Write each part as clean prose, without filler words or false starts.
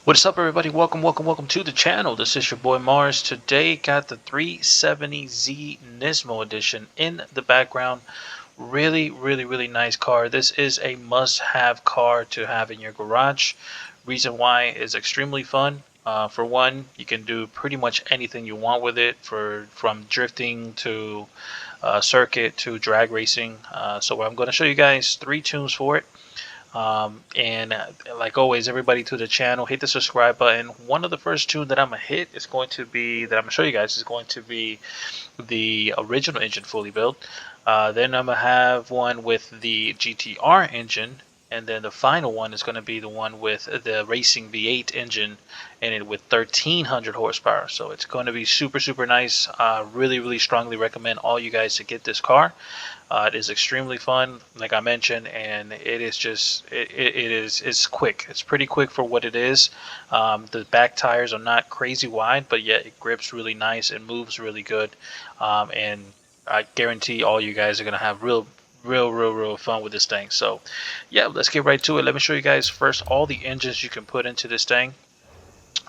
What is up, everybody? Welcome to the channel. This is your boy Mars. Today got the 370Z Nismo edition in the background. Really nice car. This is a must-have car to have in your garage. Reason why is extremely fun. For one, you can do pretty much anything you want with it, from drifting to circuit to drag racing. So I'm going to show you guys 3 tunes for it. Like always, everybody to the channel, hit the subscribe button. One of the first tunes that I'm gonna hit is going to be that I'm gonna show you guys is going to be the original engine fully built. Then I'm gonna have one with the GTR engine, and then the final one is gonna be the one with the racing V8 engine and it with 1300 horsepower. So it's going to be super nice. Really strongly recommend all you guys to get this car. It is extremely fun, like I mentioned, and it is just it's quick. It's pretty quick for what it is. The back tires are not crazy wide, but yet it grips really nice and moves really good. And I guarantee all you guys are gonna have real fun with this thing. So yeah, let's get right to it. Let me show you guys first all the engines you can put into this thing.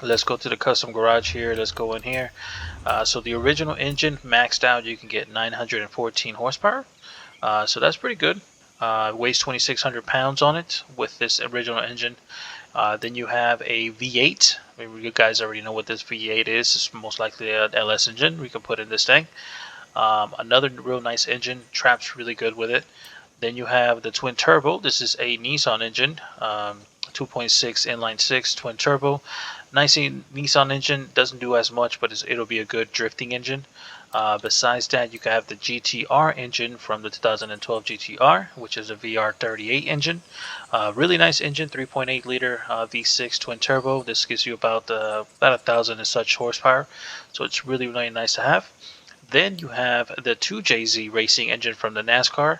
Let's go to the custom garage here. Let's go in here. So the original engine maxed out, you can get 914 horsepower. So that's pretty good. Weighs 2,600 pounds on it with this original engine. Then you have a V8. I mean, you guys already know what this V8 is. It's most likely an LS engine we can put in this thing. Another real nice engine. Traps really good with it. Then you have the twin turbo. This is a Nissan engine. 2.6 inline 6 twin turbo. Nice Nissan engine, doesn't do as much, but it'll be a good drifting engine. Besides that, you have the GTR engine from the 2012 GTR, which is a VR38 engine. Really nice engine, 3.8 liter V6 twin turbo. This gives you about 1,000 and such horsepower, so it's really nice to have. Then you have the 2JZ racing engine from the NASCAR.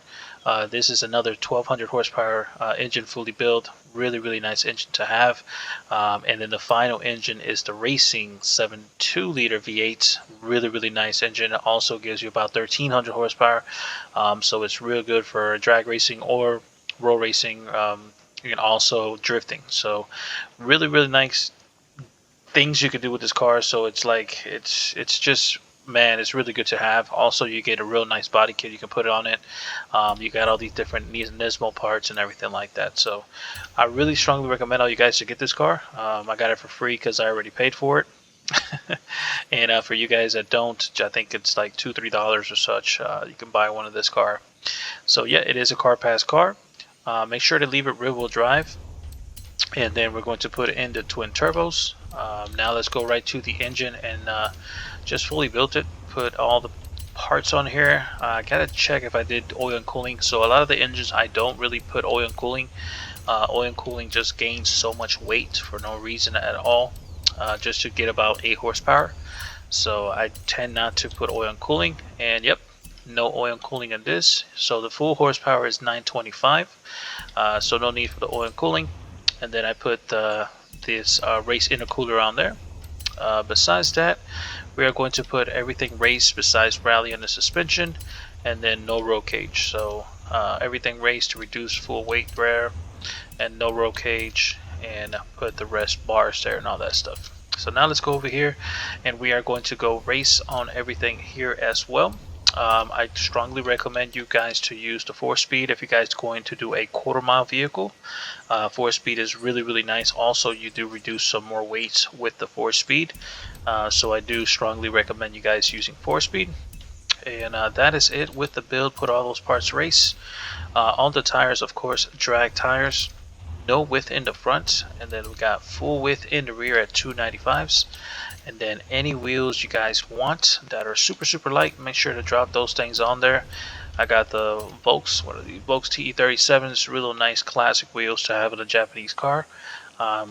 This is another 1,200 horsepower engine fully built. Really nice engine to have. And then the final engine is the racing 7.2 liter V8. Really nice engine. It also gives you about 1,300 horsepower. So it's real good for drag racing or road racing, and also drifting. So really nice things you can do with this car. So it's like it's just, man, it's really good to have. Also, you get a real nice body kit you can put on it. You got all these different Nismo parts and everything like that. So I really strongly recommend all you guys to get this car. I got it for free because I already paid for it. And for you guys that don't, I think it's like $2-3 or such. You can buy one of this car. So yeah, it is a car pass car. Make sure to leave it rear wheel drive. And then we're going to put in the twin turbos. Now let's go right to the engine and just fully built it. Put all the parts on here. I gotta check if I did oil and cooling. So a lot of the engines I don't really put oil and cooling. Oil and cooling just gains so much weight for no reason at all, just to get about 8 horsepower. So I tend not to put oil and cooling. And yep, no oil and cooling in this. So the full horsepower is 925. So no need for the oil and cooling. And then I put this race intercooler on there. Besides that, we are going to put everything race besides rally on the suspension, and then no roll cage. So everything race to reduce full weight rear, and no roll cage, and put the rest bars there and all that stuff. So now let's go over here, and we are going to go race on everything here as well. I strongly recommend you guys to use the 4-speed if you guys are going to do a quarter-mile vehicle. 4-speed is really nice. Also, you do reduce some more weights with the 4-speed. So I do strongly recommend you guys using 4-speed. And that is it with the build. Put all those parts race. On the tires, of course, drag tires. No width in the front. And then we got full width in the rear at 295s. And then any wheels you guys want that are super light, make sure to drop those things on there. I got the Volks, what are these? Volks TE37s, real nice classic wheels to have in a Japanese car.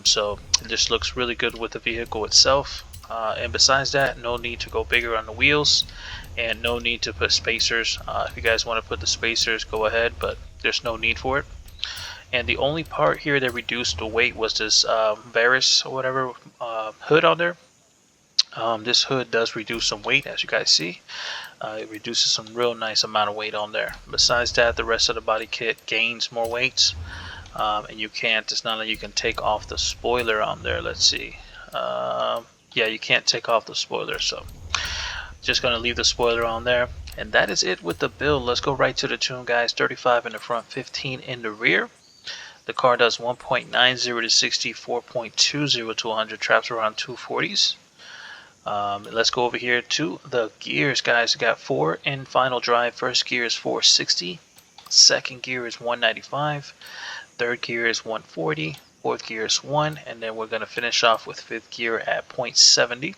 So it just looks really good with the vehicle itself. And besides that, no need to go bigger on the wheels, and no need to put spacers. If you guys want to put the spacers, go ahead, but there's no need for it. And the only part here that reduced the weight was this Varus or whatever hood on there. This hood does reduce some weight, as you guys see. It reduces some real nice amount of weight on there. Besides that, the rest of the body kit gains more weights. and you can't, it's not that you can take off the spoiler on there. Let's see. Yeah, you can't take off the spoiler, so just gonna leave the spoiler on there. And that is it with the build. Let's go right to the tune, guys. 35 in the front, 15 in the rear. The car does 1.90 to 60, 4.20 to 100, traps around 240s. Let's go over here to the gears, guys. We got 4 in final drive. First gear is 460. Second gear is 195. Third gear is 140. Fourth gear is 1. And then we're going to finish off with fifth gear at 0.70.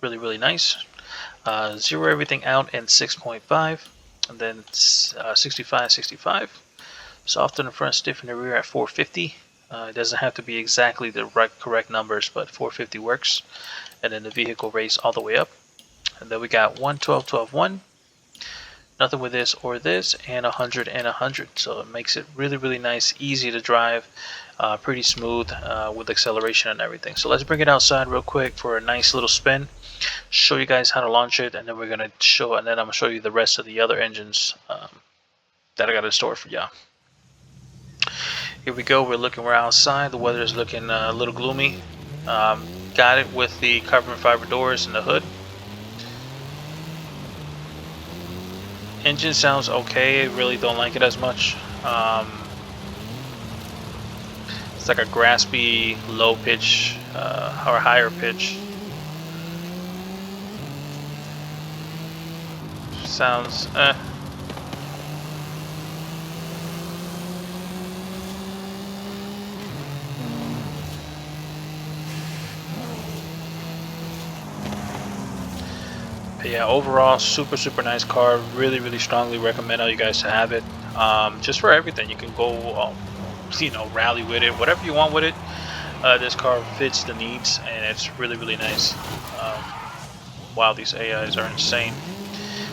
Really, really nice. Zero everything out in 6.5. And then 65, 65. Soft in the front, stiff in the rear at 450. It doesn't have to be exactly the correct numbers, but 450 works. And then the vehicle race all the way up. And then we got 1, 12, 12, 1. Nothing with this or this, and 100 and 100. So it makes it really, really nice, easy to drive, pretty smooth with acceleration and everything. So let's bring it outside real quick for a nice little spin. Show you guys how to launch it, and then I'm gonna show you the rest of the other engines that I got in store for y'all. Here we go. We're outside. The weather is looking a little gloomy. Got it with the carbon fiber doors and the hood. Engine sounds okay. Really don't like it as much. It's like a graspy, low pitch or higher pitch. Sounds But yeah, overall, super nice car. Really strongly recommend all you guys to have it. Just for everything, you can go, rally with it, whatever you want with it. This car fits the needs, and it's really nice. Wow, these AIs are insane.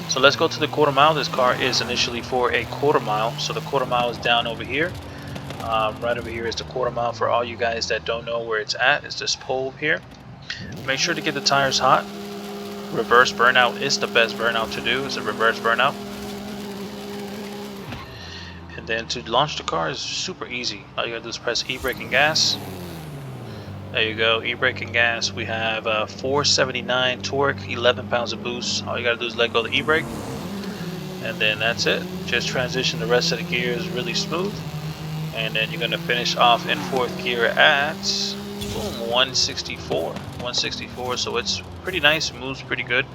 So let's go to the quarter mile. This car is initially for a quarter mile, so the quarter mile is down over here. Right over here is the quarter mile. For all you guys that don't know where it's at, it's this pole here. Make sure to get the tires hot. Reverse burnout is the best burnout to do. It's a reverse burnout. And then to launch the car is super easy. All you gotta do is press e-brake and gas. There you go, e-brake and gas. We have 479 torque, 11 pounds of boost. All you gotta do is let go of the e-brake, and then that's it. Just transition the rest of the gears really smooth, and then you're gonna finish off in fourth gear at 164. So it's pretty nice. It moves pretty good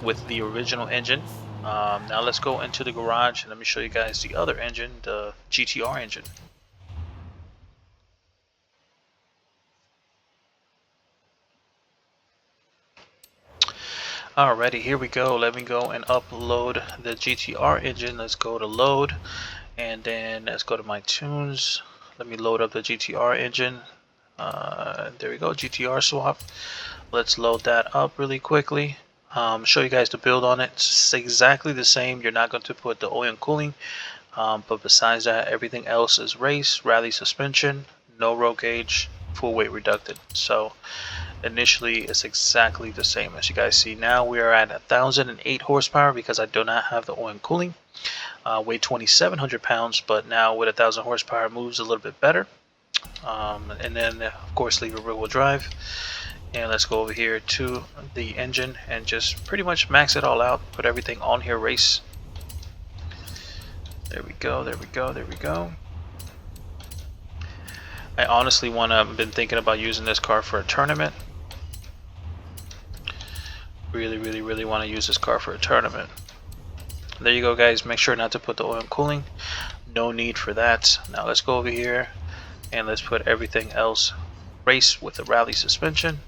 with the original engine. Now let's go into the garage and let me show you guys the other engine, the GTR engine. Alrighty, here we go. Let me go and upload the GTR engine. Let's go to load, and then let's go to my tunes. Let me load up the GTR engine. There we go, GTR swap. Let's load that up really quickly. Show you guys the build on it. It's exactly the same. You're not going to put the oil and cooling, but besides that, everything else is race, rally suspension, no roll gauge, full weight reducted. So initially it's exactly the same. As you guys see, now we are at 1,008 horsepower because I do not have the oil and cooling. Weigh 2,700 pounds, but now with 1,000 horsepower it moves a little bit better. And then of course leave a rear wheel drive. And let's go over here to the engine and just pretty much max it all out. Put everything on here, race. There we go. I honestly been thinking about using this car for a tournament. Really want to use this car for a tournament. There you go, guys. Make sure not to put the oil and cooling. No need for that. Now let's go over here and let's put everything else race with the rally suspension.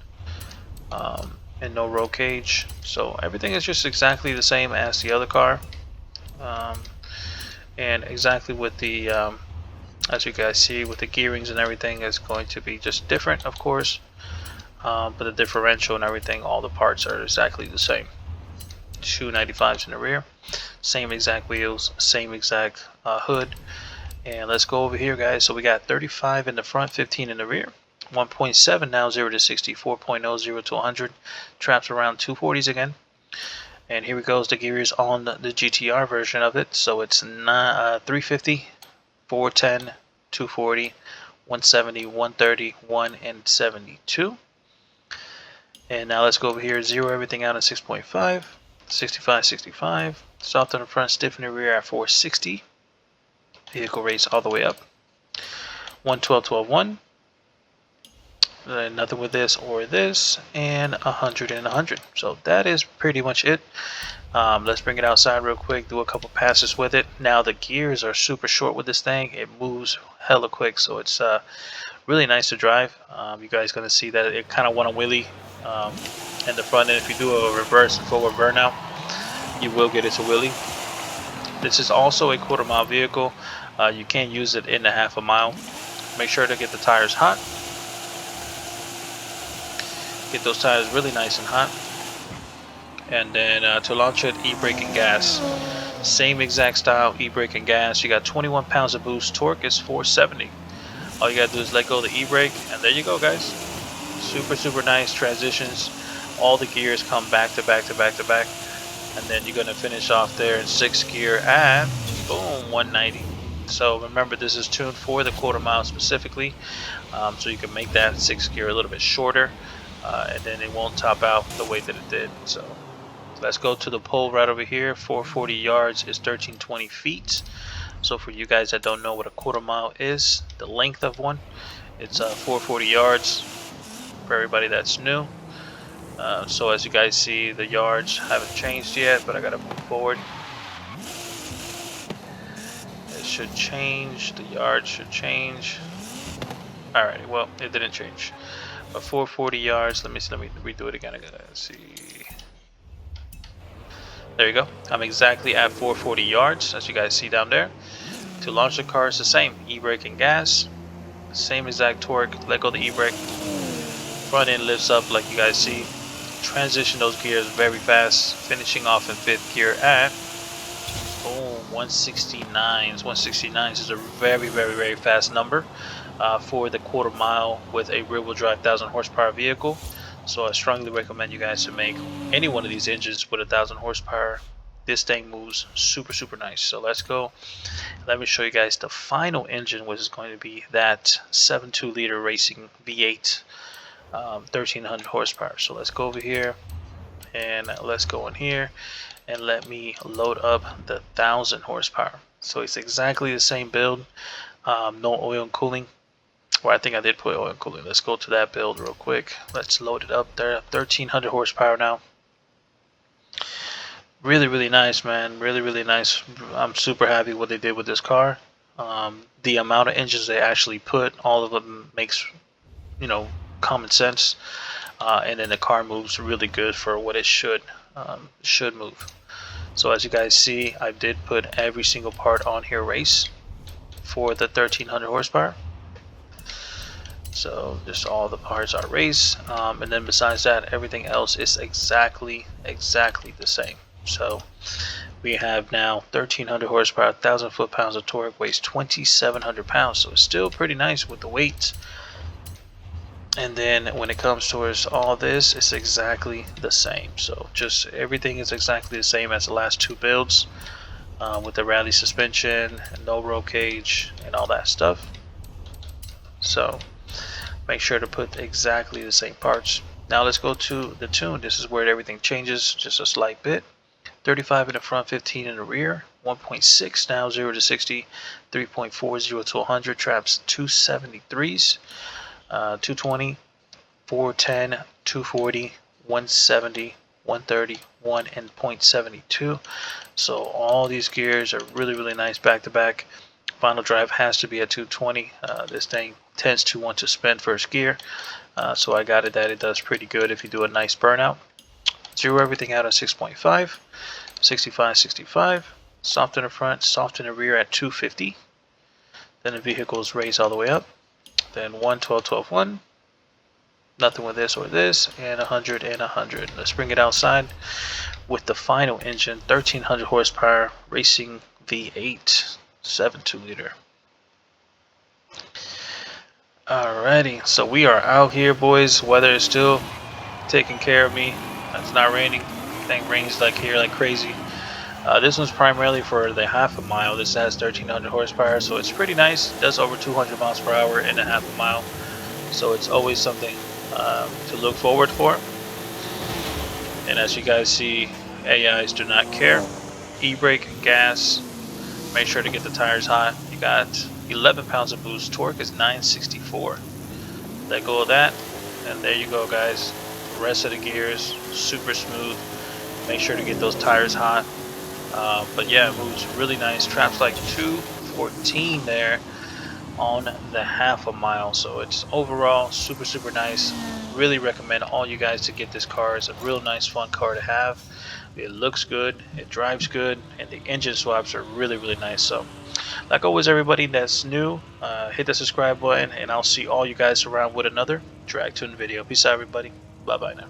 And no roll cage, so everything is just exactly the same as the other car, and exactly with the as you guys see with the gearings and everything is going to be just different, of course, but the differential and everything, all the parts are exactly the same. 295s in the rear, same exact wheels, same exact hood. And let's go over here, guys. So we got 35 in the front, 15 in the rear. 1.7 now, 0 to 60, 4.0, 0 to 100, traps around 240s again. And here we goes the gears on the GTR version of it. So it's 350, 410, 240, 170, 130, 1, and 72. And now let's go over here, zero everything out at 6.5, 65, 65. Soft on the front, stiff in the rear at 460. Vehicle rates all the way up. 112, 12, 1. Nothing with this or this, and 100 and 100. So that is pretty much it. Let's bring it outside real quick, do a couple passes with it. Now the gears are super short with this thing. It moves hella quick, so it's really nice to drive. You guys gonna see that it kind of want to wheelie in the front end. If you do a reverse and forward burnout, you will get it to wheelie. This is also a quarter-mile vehicle. You can't use it in a half a mile. Make sure to get the tires hot. Get those tires really nice and hot. And then to launch it, e-brake and gas. Same exact style, e-brake and gas. You got 21 pounds of boost. Torque is 470. All you gotta do is let go of the e-brake, and there you go, guys. Super nice transitions. All the gears come back to back to back to back. And then you're gonna finish off there in 6th gear at, boom, 190. So remember, this is tuned for the quarter mile specifically. So you can make that 6th gear a little bit shorter. And then it won't top out the way that it did. So let's go to the pole right over here. 440 yards is 1320 feet. So for you guys that don't know what a quarter mile is, the length of one, it's 440 yards for everybody that's new. So as you guys see, the yards haven't changed yet, but I gotta move forward. It should change, the yards should change. Alrighty, well, it didn't change. 440 yards. Let me redo it again. I gotta see. There you go. I'm exactly at 440 yards, as you guys see down there. To launch the car, it's the same. E-brake and gas. Same exact torque. Let go of the e-brake. Front end lifts up like you guys see. Transition those gears very fast. Finishing off in 5th gear at 169. 169 is a very fast number. For the quarter mile with a rear-wheel drive 1000 horsepower vehicle. So I strongly recommend you guys to make any one of these engines with 1000 horsepower. This thing moves super nice. So let's go. Let me show you guys the final engine, which is going to be that 7.2 liter racing V8 1300 horsepower. So let's go over here and let's go in here and let me load up the 1000 horsepower. So it's exactly the same build. No oil and cooling. Well, I think I did put oil and cooling. Let's go to that build real quick. Let's load it up there. 1300 horsepower now. Really nice, man. Really nice. I'm super happy what they did with this car. The amount of engines they actually put, all of them makes, common sense. And then the car moves really good for what it should move. So as you guys see, I did put every single part on here race for the 1300 horsepower. So just all the parts are race, and then besides that, everything else is exactly the same. So we have now 1300 horsepower, 1000 foot-pounds of torque, weighs 2700 pounds. So it's still pretty nice with the weight. And then when it comes towards all this, it's exactly the same. So just everything is exactly the same as the last two builds, with the rally suspension, no roll cage, and all that stuff. So make sure to put exactly the same parts. Now let's go to the tune. This is where everything changes just a slight bit. 35 in the front, 15 in the rear. 1.6 now, 0 to 60. 3.4, 0 to 100. Traps 273s. 220, 410, 240, 170, 130, 1, and 0.72. So all these gears are really nice back to back. Final drive has to be at 220. This thing tends to want to spend first gear, so I got it that it does pretty good if you do a nice burnout. Zero everything out at 6.5, 65, 65. Soft in the front, soft in the rear at 250. Then the vehicles raise all the way up. Then 1, 12, 12, 1. Nothing with this or this, and 100 and 100. Let's bring it outside with the final engine, 1300 horsepower racing V8 7.2 liter. Alrighty, so we are out here, boys. Weather is still taking care of me. It's not raining. Thing rains like here like crazy. This one's primarily for the half a mile. This has 1300 horsepower, so it's pretty nice. It does over 200 miles per hour in a half a mile, so it's always something to look forward for. And as you guys see, AIs do not care. E-brake, gas, make sure to get the tires hot. You got 11 pounds of boost. Torque is 964. Let go of that, and there you go, guys. The rest of the gears, super smooth. Make sure to get those tires hot. But yeah, it moves really nice. Traps like 214 there on the half a mile. So it's overall super nice. Really recommend all you guys to get this car. It's a real nice, fun car to have. It looks good, it drives good, and the engine swaps are really nice. So like always, everybody that's new, hit the subscribe button, and I'll see all you guys around with another drag tune video. Peace out, everybody. Bye bye now.